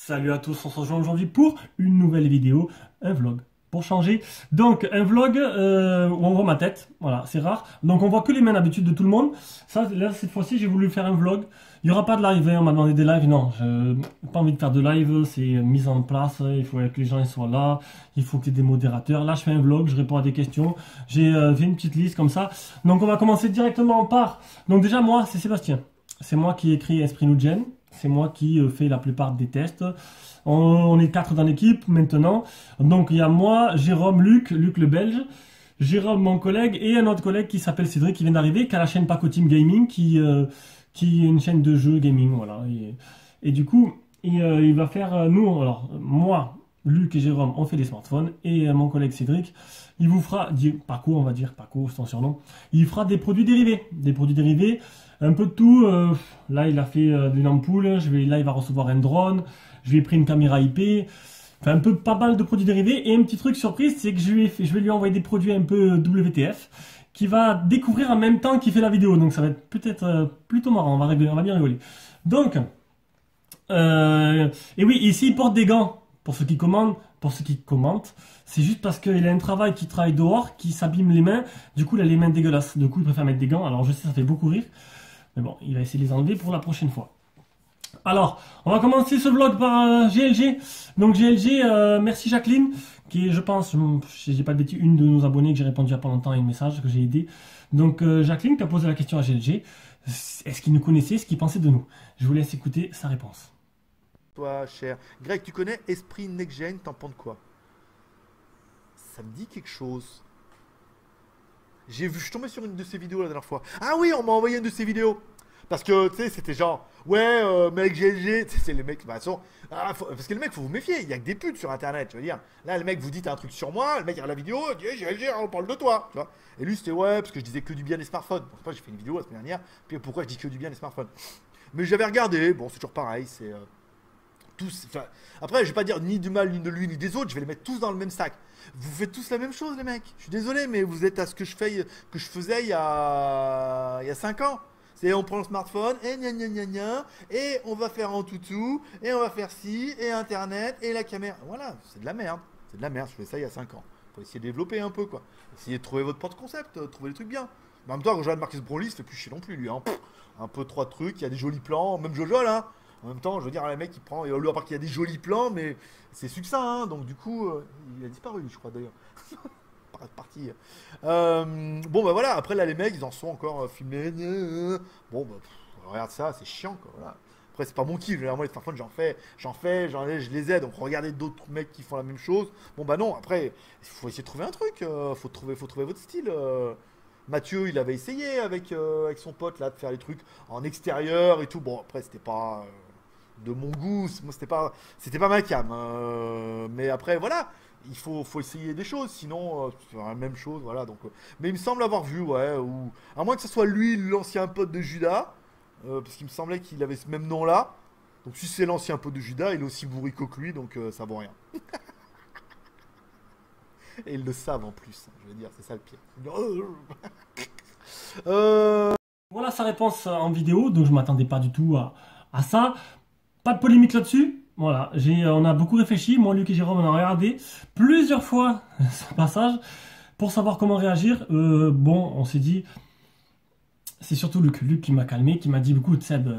Salut à tous, on se rejoint aujourd'hui pour une nouvelle vidéo, un vlog. Pour changer, donc un vlog où on voit ma tête, voilà, c'est rare. Donc on voit que les mains d'habitude de tout le monde. Ça, là, cette fois-ci, j'ai voulu faire un vlog. Il n'y aura pas de live, hein, on m'a demandé des lives. Non, je n'ai pas envie de faire de live, c'est mise en place. Il faut que les gens ils soient là, il faut qu'il y ait des modérateurs. Là, je fais un vlog, je réponds à des questions. J'ai fait une petite liste comme ça. Donc on va commencer directement par. Donc déjà, moi, c'est Sébastien. C'est moi qui ai écrit Esprit Nous Gen. C'est moi qui fais la plupart des tests. On est 4 dans l'équipe maintenant. Donc il y a moi, Jérôme, Luc le Belge, Jérôme mon collègue et un autre collègue qui s'appelle Cédric qui vient d'arriver, qui a la chaîne Paco Team Gaming, qui est une chaîne de jeux gaming, voilà. Et du coup, il va faire nous, alors moi, Luc et Jérôme, on fait des smartphones et mon collègue Cédric, il vous fera, Paco, on va dire, Paco, c'est son surnom, il fera des produits dérivés, un peu de tout. Là, il a fait une ampoule, là, il va recevoir un drone, je lui ai pris une caméra IP, enfin, pas mal de produits dérivés. Et un petit truc surprise, c'est que je vais lui envoyer des produits un peu WTF, qu'il va découvrir en même temps qu'il fait la vidéo. Donc ça va être peut-être plutôt marrant, on va bien rigoler. Donc, et oui, ici, il porte des gants. Pour ceux qui commandent, c'est juste parce qu'il a un travail qui travaille dehors, qui s'abîme les mains. Du coup, il a les mains dégueulasses. Du coup, il préfère mettre des gants. Alors, je sais, ça fait beaucoup rire. Mais bon, il va essayer de les enlever pour la prochaine fois. Alors, on va commencer ce vlog par GLG. Donc, GLG, merci Jacqueline, qui est, je pense, j'ai pas de bêtises, une de nos abonnés que j'ai répondu il y a pas longtemps à un message que j'ai aidé. Donc, Jacqueline qui a posé la question à GLG. Est-ce qu'il nous connaissait, ce qu'il pensait de nous? Je vous laisse écouter sa réponse. Toi, cher. Greg, tu connais Esprit Next Gen, t'en penses quoi? Ça me dit quelque chose. Je suis tombé sur une de ces vidéos la dernière fois. Ah oui, on m'a envoyé une de ces vidéos. Parce que, tu sais, c'était genre, ouais, mec GLG, c'est les mecs, bah, parce que les mecs, faut vous méfier, il y a que des putes sur internet, je veux dire. Là, le mec vous dit un truc sur moi, le mec il regarde la vidéo, il dit, hey, GLG, on parle de toi, tu vois. Et lui, c'était, ouais, parce que je disais que du bien des smartphones. Bon, c'est pas, j'ai fait une vidéo la semaine dernière, puis pourquoi je dis que du bien des smartphones. Mais j'avais regardé, bon, c'est toujours pareil, c'est. Tous, enfin, après, je vais pas dire ni du mal, ni de lui, ni des autres, je vais les mettre tous dans le même sac. Vous faites tous la même chose, les mecs. Je suis désolé, mais vous êtes à ce que je faisais il y a 5 ans. C'est on prend le smartphone, et gna gna gna gna, et on va faire en toutou, et on va faire ci, et internet, et la caméra. Voilà, c'est de la merde. C'est de la merde, je fais ça il y a 5 ans. Faut essayer de développer un peu, quoi. Essayez de trouver votre propre concept, trouver des trucs bien. Mais en même temps, Rejoindre Marcus Brownlee, ça fait plus chier non plus, lui. Hein. Un peu trois trucs, il y a des jolis plans, même Jojo, là. En même temps, je veux dire, le mec, il prend. Lui, à part qu'il y a des jolis plans, mais c'est succinct, hein, donc du coup, il a disparu, je crois, d'ailleurs. Parti. Bon, bah voilà, après, là, les mecs, ils en sont encore filmés. Bon, bah, regarde ça, c'est chiant, quoi. Voilà. Après, c'est pas mon kiff. Moi, les smartphones, je les aide. Donc, regardez d'autres mecs qui font la même chose. Bon, bah non, après, il faut essayer de trouver un truc. Faut trouver votre style. Mathieu, il avait essayé avec son pote, là, de faire les trucs en extérieur et tout. Bon, après, c'était pas de mon goût, moi c'était pas ma cam, mais après voilà, il faut essayer des choses, sinon c'est la même chose, voilà. Donc mais il me semble avoir vu, ouais, ou à moins que ce soit lui l'ancien pote de Judas, parce qu'il me semblait qu'il avait ce même nom là. Donc si c'est l'ancien pote de Judas, il est aussi bourricot que lui, donc ça vaut rien. Et ils le savent en plus, je veux dire, c'est ça le pire. Voilà sa réponse en vidéo, donc je m'attendais pas du tout à ça. Pas de polémique là-dessus. Voilà, on a beaucoup réfléchi. Moi, Luc et Jérôme, on a regardé plusieurs fois ce passage pour savoir comment réagir. Bon, on s'est dit, c'est surtout Luc qui m'a calmé, qui m'a dit, écoute, Seb,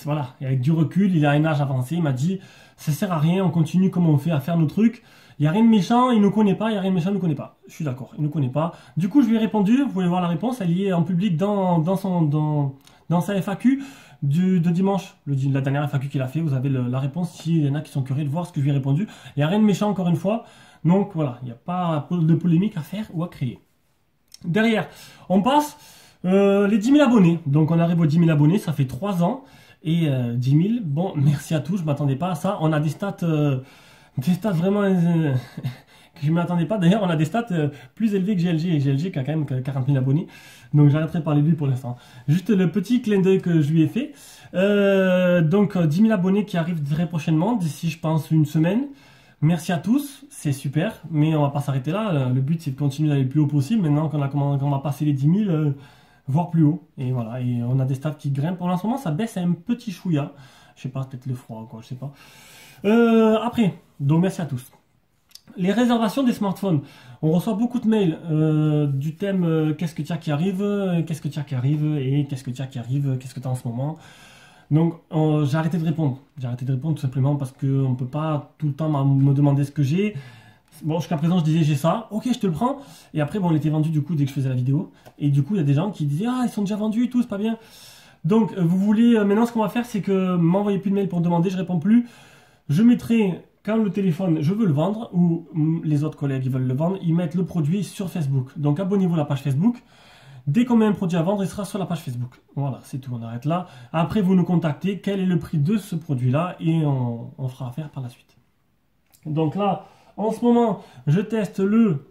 voilà, et avec du recul, il a un âge avancé, il m'a dit, ça sert à rien, on continue comme on fait à faire nos trucs. Il n'y a rien de méchant, il ne nous connaît pas, il n'y a rien de méchant, il ne nous connaît pas. Je suis d'accord, il ne nous connaît pas. Du coup, je lui ai répondu, vous pouvez voir la réponse, elle y est en public dans sa FAQ de dimanche. La dernière FAQ qu'il a fait, vous avez la réponse s'il y en a qui sont curieux de voir ce que je lui ai répondu. Il n'y a rien de méchant encore une fois. Donc voilà, il n'y a pas de polémique à faire ou à créer. Derrière, on passe les 10 000 abonnés. Donc on arrive aux 10 000 abonnés, ça fait 3 ans. Et 10 000, bon, merci à tous, je ne m'attendais pas à ça. On a des stats vraiment que je ne m'attendais pas. D'ailleurs, on a des stats plus élevés que GLG. Et GLG qui a quand même 40 000 abonnés. Donc, j'arrêterai de parler de lui pour l'instant. Juste le petit clin d'œil que je lui ai fait. Donc, 10 000 abonnés qui arrivent très prochainement, d'ici, je pense, une semaine. Merci à tous, c'est super. Mais on va pas s'arrêter là. Le but, c'est de continuer d'aller le plus haut possible. Maintenant qu'on va passer les 10 000, voire plus haut. Et voilà, et on a des stats qui grimpent. En ce moment, ça baisse un petit chouïa. Je sais pas, peut-être le froid, quoi, je sais pas. Après, donc merci à tous. Les réservations des smartphones. On reçoit beaucoup de mails du thème qu'est-ce que tu as qui arrive, qu'est-ce que tu as qui arrive, et qu'est-ce que tu as qui arrive, qu'est-ce que tu as en ce moment. Donc j'ai arrêté de répondre. J'ai arrêté de répondre tout simplement parce qu'on ne peut pas tout le temps me demander ce que j'ai. Bon, jusqu'à présent, je disais j'ai ça, ok, je te le prends. Et après, bon, on était vendu du coup dès que je faisais la vidéo. Et du coup, il y a des gens qui disaient ah, ils sont déjà vendus et tout, c'est pas bien. Donc, vous voulez, maintenant, ce qu'on va faire, c'est que m'envoyez plus de mails pour demander, je réponds plus. Je mettrai, quand le téléphone, je veux le vendre, ou les autres collègues ils veulent le vendre, ils mettent le produit sur Facebook. Donc, abonnez-vous à la page Facebook. Dès qu'on met un produit à vendre, il sera sur la page Facebook. Voilà, c'est tout, on arrête là. Après, vous nous contactez, quel est le prix de ce produit-là, et on fera affaire par la suite. Donc là, en ce moment, je teste le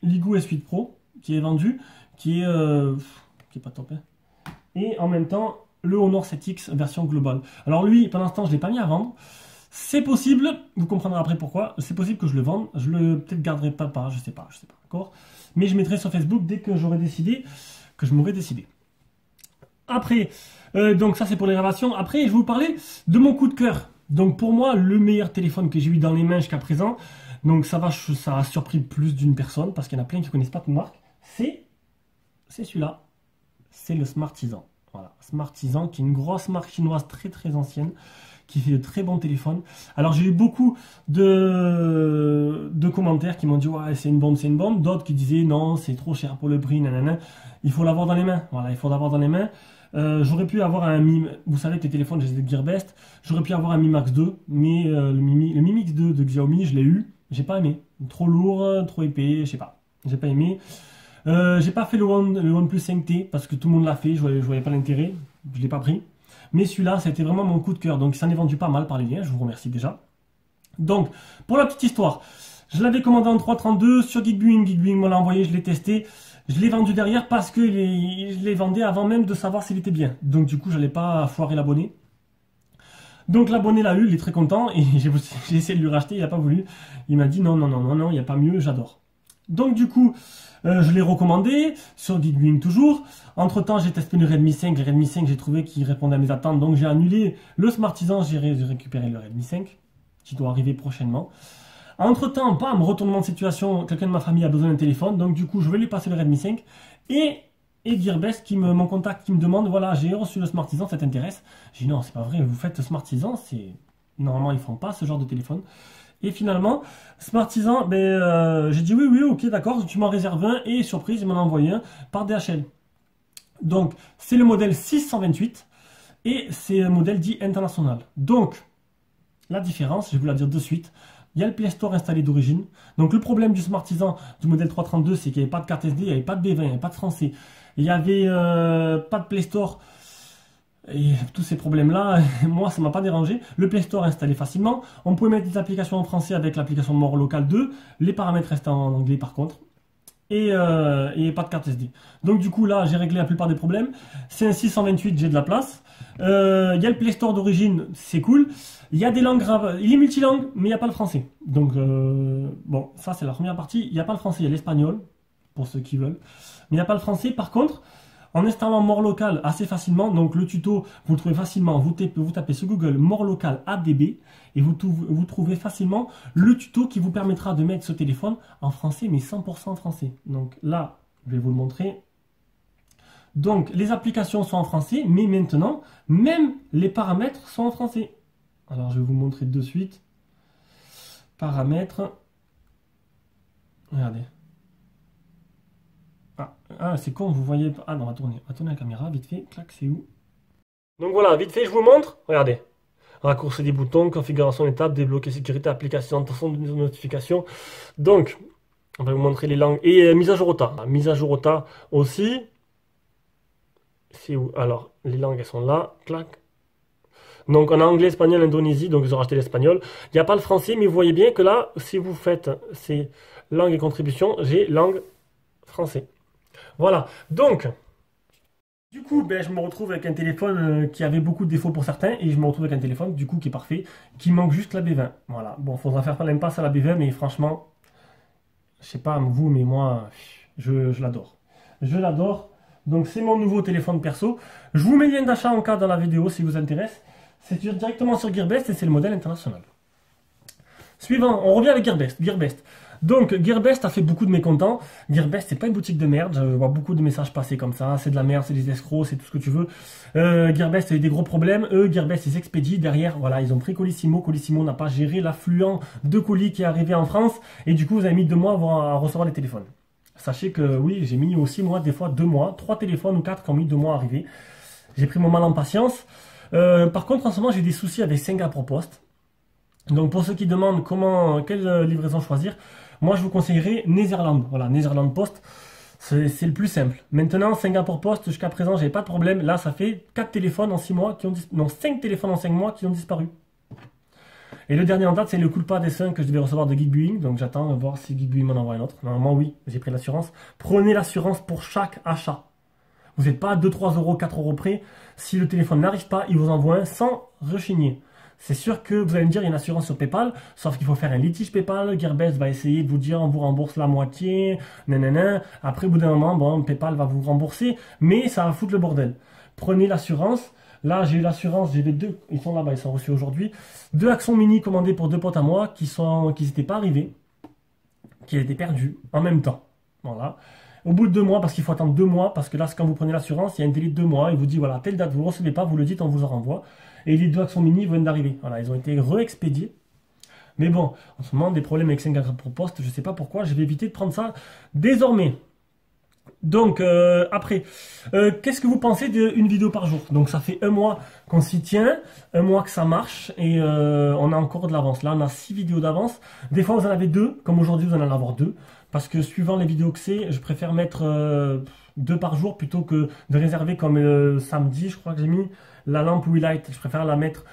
Ligoo S8 Pro, qui est vendu, qui est pas top, hein. Et en même temps, le Honor 7X version globale. Alors lui, pendant ce temps, je ne l'ai pas mis à vendre. C'est possible, vous comprendrez après pourquoi, c'est possible que je le vende. Je le peut-être garderai pas, je sais pas, d'accord. Mais je mettrai sur Facebook dès que j'aurai décidé, que je m'aurai décidé. Après, donc ça c'est pour les réservations. Après, je vais vous parler de mon coup de cœur. Donc pour moi, le meilleur téléphone que j'ai eu dans les mains jusqu'à présent, donc ça a surpris plus d'une personne, parce qu'il y en a plein qui ne connaissent pas de marque, c'est celui-là. C'est le Smartisan. Voilà, Smartisan, qui est une grosse marque chinoise très très ancienne, qui fait de très bons téléphones. Alors j'ai eu beaucoup de commentaires qui m'ont dit ouais c'est une bombe, c'est une bombe. D'autres qui disaient non c'est trop cher pour le prix, nanana. Il faut l'avoir dans les mains. Voilà, il faut l'avoir dans les mains. J'aurais pu avoir un Mi, vous savez que les téléphones j'ai des Gearbest, j'aurais pu avoir un Mi Max 2, mais le Mi Mix 2 de Xiaomi je l'ai eu, j'ai pas aimé. Trop lourd, trop épais, je sais pas. J'ai pas aimé. J'ai pas fait le OnePlus 5T parce que tout le monde l'a fait, je voyais pas l'intérêt, je l'ai pas pris. Mais celui-là, c'était vraiment mon coup de cœur, donc ça en est vendu pas mal par les liens, je vous remercie déjà. Donc, pour la petite histoire, je l'avais commandé en 332 sur Geekbuying, Geekbuying me l'a envoyé, je l'ai testé. Je l'ai vendu derrière parce que je l'ai vendu avant même de savoir s'il était bien. Donc du coup, j'allais pas foirer l'abonné. Donc l'abonné l'a eu, il est très content et j'ai essayé de lui racheter, il n'a pas voulu. Il m'a dit non, il n'y a pas mieux, j'adore. Donc du coup, je l'ai recommandé sur Geekbuying toujours. Entre temps, j'ai testé le Redmi 5. Le Redmi 5, j'ai trouvé qu'il répondait à mes attentes. Donc j'ai annulé le Smartisan, j'ai récupéré le Redmi 5 qui doit arriver prochainement. Entre temps, bam, retournement de situation, quelqu'un de ma famille a besoin d'un téléphone. Donc du coup, je vais lui passer le Redmi 5. Et Gearbest, mon contact, qui me demande, voilà, j'ai reçu le Smartisan, ça t'intéresse? J'ai dit non, c'est pas vrai, vous faites le Smartisan, normalement ils font pas ce genre de téléphone. Et finalement, Smartisan, j'ai dit oui, ok, d'accord, tu m'en réserves un. Et surprise, il m'en a envoyé un par DHL. Donc, c'est le modèle 628 et c'est un modèle dit international. Donc, la différence, je vais vous la dire de suite. Il y a le Play Store installé d'origine. Donc, le problème du Smartisan du modèle 332, c'est qu'il n'y avait pas de carte SD, il n'y avait pas de B20, il n'y avait pas de français. Il n'y avait pas de Play Store. Et tous ces problèmes-là, moi, ça ne m'a pas dérangé. Le Play Store installé facilement. On pouvait mettre des applications en français avec l'application More Local 2. Les paramètres restent en anglais par contre. Et pas de carte SD. Donc du coup, là, j'ai réglé la plupart des problèmes. C'est un 628, j'ai de la place. Il y a le Play Store d'origine, c'est cool. Il y a des langues graves. Il est multilangue, mais il n'y a pas le français. Donc, bon, ça, c'est la première partie. Il n'y a pas le français, il y a l'espagnol, pour ceux qui veulent. Mais il n'y a pas le français. Par contre, en installant More Local assez facilement, donc le tuto, vous le trouvez facilement, vous tapez sur Google More Local ADB et vous trouvez facilement le tuto qui vous permettra de mettre ce téléphone en français, mais 100% français. Donc là, je vais vous le montrer. Donc les applications sont en français, mais maintenant, même les paramètres sont en français. Alors je vais vous montrer de suite. Paramètres. Regardez. Ah, c'est con, vous voyez pas. Ah non, on va tourner la caméra, vite fait. Clac, c'est où? Donc voilà, vite fait, je vous montre. Regardez. Raccourci des boutons, configuration étape, débloquer sécurité, application, attention de notification. Donc, on va vous montrer les langues. Et mise à jour OTA. Mise à jour OTA aussi. C'est où? Alors, les langues, elles sont là. Clac. Donc, on a anglais, espagnol, Indonésie. Donc, ils ont racheté l'espagnol. Il n'y a pas le français, mais vous voyez bien que là, si vous faites ces langues et contributions, j'ai langue français. Voilà, donc, du coup, je me retrouve avec un téléphone qui avait beaucoup de défauts pour certains, et je me retrouve avec un téléphone, du coup, qui est parfait, qui manque juste la B20. Voilà, bon, faudra faire l'impasse à la B20, mais franchement, je sais pas vous, mais moi, je l'adore. Je l'adore. Donc c'est mon nouveau téléphone perso. Je vous mets le lien d'achat en cas dans la vidéo si vous intéresse. C'est directement sur Gearbest et c'est le modèle international. Suivant, on revient avec Gearbest. Donc Gearbest a fait beaucoup de mécontents. Gearbest, c'est pas une boutique de merde. Je vois beaucoup de messages passer comme ça. C'est de la merde, c'est des escrocs, c'est tout ce que tu veux. Gearbest a eu des gros problèmes. Gearbest, ils expédient. Derrière, voilà, ils ont pris Colissimo. Colissimo n'a pas géré l'affluent de colis qui est arrivé en France. Et du coup, vous avez mis 2 mois à recevoir les téléphones. Sachez que oui, j'ai mis aussi, moi, des fois 2 mois. 3 téléphones ou 4 qui ont mis 2 mois à arriver. J'ai pris mon mal en patience. Par contre, en ce moment, j'ai des soucis avec Singapour Post. Donc, pour ceux qui demandent quelle livraison choisir, moi, je vous conseillerais Netherlands. Voilà, Netherlands Post, c'est le plus simple. Maintenant, Singapour Post, jusqu'à présent, j'avais pas de problème. Là, ça fait 4 téléphones en 6 mois qui ont non, 5 téléphones en 5 mois qui ont disparu. Et le dernier en date, c'est le Coolpad S1 que je devais recevoir de Geekbuing. Donc, j'attends de voir si Geekbuing m'en envoie un autre. Normalement, oui, j'ai pris l'assurance. Prenez l'assurance pour chaque achat. Vous n'êtes pas à 2, 3 euros, 4 euros près. Si le téléphone n'arrive pas, il vous envoie un sans rechigner. C'est sûr que vous allez me dire, il y a une assurance sur PayPal, sauf qu'il faut faire un litige PayPal. Gearbest va essayer de vous dire, on vous rembourse la moitié, nanana. Après, au bout d'un moment, bon, PayPal va vous rembourser, mais ça va foutre le bordel. Prenez l'assurance. Là, j'ai eu l'assurance, j'ai les 2, ils sont là-bas, ils sont reçus aujourd'hui. 2 Axon Mini commandés pour 2 potes à moi qui n'étaient pas arrivés, qui étaient perdus en même temps. Voilà. Au bout de 2 mois, parce qu'il faut attendre 2 mois, parce que là, quand vous prenez l'assurance, il y a un délai de 2 mois, il vous dit, voilà, telle date, vous ne le recevez pas, vous le dites, on vous en renvoie. Et les 2 Axon Mini viennent d'arriver. Voilà, ils ont été re-expédiés. Mais bon, en ce moment, des problèmes avec Singapour Post, je ne sais pas pourquoi, je vais éviter de prendre ça désormais. Donc, après, qu'est-ce que vous pensez d'une vidéo par jour? Donc, ça fait 1 mois qu'on s'y tient, 1 mois que ça marche, et on a encore de l'avance. Là, on a 6 vidéos d'avance. Des fois, vous en avez 2, comme aujourd'hui, vous en allez avoir 2. Parce que suivant les vidéos que c'est, je préfère mettre 2 par jour plutôt que de réserver comme samedi, je crois que j'ai mis la lampe Wilight. Je préfère la mettre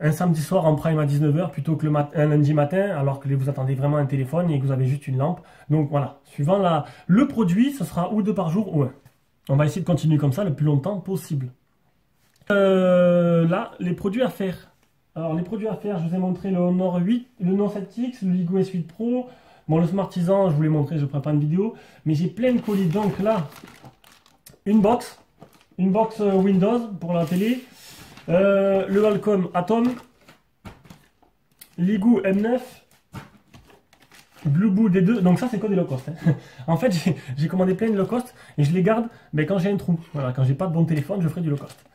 un samedi soir en prime à 19 h plutôt que un lundi matin, alors que vous attendez vraiment un téléphone et que vous avez juste une lampe. Donc voilà, suivant le produit, ce sera ou 2 par jour ou 1. On va essayer de continuer comme ça le plus longtemps possible. Là, les produits à faire. Alors les produits à faire, je vous ai montré le Honor 8, le Honor 7X, le Ligo S8 Pro. Bon, le Smartisan, je vous l'ai montré, je ne ferai pas une vidéo. Mais j'ai plein de colis. Donc là, une box Windows pour la télé. Le Wacom Atom. Ligou M9. Blueboo D2. Donc ça, c'est quoi des low cost, hein. En fait, j'ai commandé plein de low cost et je les garde quand j'ai un trou. Voilà, quand j'ai pas de bon téléphone, je ferai du low cost.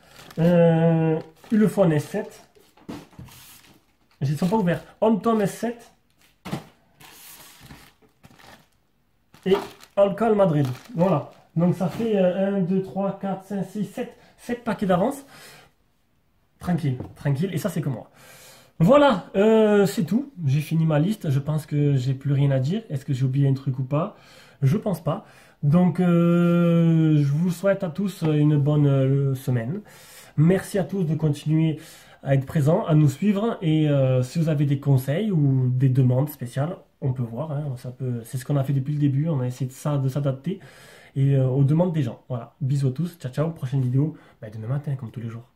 Ulefone S7. Ils ne sont pas ouverts. HomeTom S7. Et Alcal Madrid. Voilà. Donc ça fait 1, 2, 3, 4, 5, 6, 7 paquets d'avance. Tranquille, tranquille. Et ça, c'est que moi. Voilà, c'est tout. J'ai fini ma liste. Je pense que j'ai plus rien à dire. Est-ce que j'ai oublié un truc ou pas? Je pense pas. Donc, je vous souhaite à tous une bonne semaine. Merci à tous de continuer à être présents, à nous suivre. Et si vous avez des conseils ou des demandes spéciales, on peut voir. Hein, c'est ce qu'on a fait depuis le début. On a essayé de s'adapter aux demandes des gens. Voilà. Bisous à tous. Ciao, ciao. Prochaine vidéo demain matin, comme tous les jours.